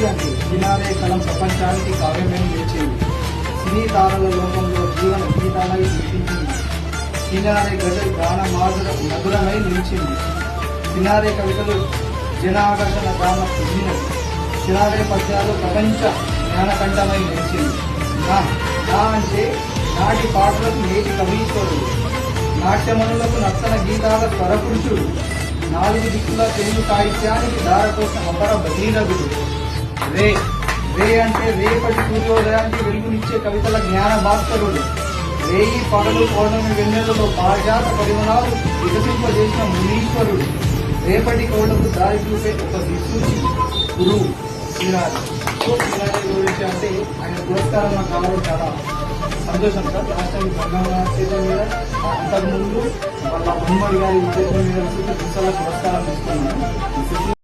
అంటే సినారే కలం ప్రపంచానికి కావ్యమై నిలిచింది. సినీ తారల లోకంలో జీవన గీతాలై వినిపించింది. సినారే గజల్ గాన మధురమై నిలిచింది. సినారే కవితలు జనాకర్షణ గాన పొందినది. సినారే పద్యాలు ప్రపంచ జ్ఞానకంఠమై నిలిచింది. నా అంటే నాటి పాటలకు నేటి కవీశ్వరుడు, నాట్యమనులకు నర్తన గీతాల స్వరపురుషుడు, నాలుగు దిక్కుల తెలుగు సాహిత్యానికి దారపోసిన అపర భగీరథుడు. రే అంటే రేపటి సూర్యోదయానికి వెలుగునిచ్చే కవితల జ్ఞాన భాస్కరుడు. రేయి పగలు పౌర్ణమి వెన్నెలలో పారిజాత పరిమళాలు వికసింపజేసిన మునీశ్వరుడు. రేపటి కోళ్లకు దారి చూపే ఒక దిశూచి గురువు సినారే. గురించి అంటే ఆయన పురస్కారం నాకు కావడం చాలా సంతోషం సార్. లాస్ట్ టైం చేతుల మీద అంతకుముందు వాళ్ళ అమ్మడి గారి చేతుల మీద పురస్కారం తీసుకున్నాను.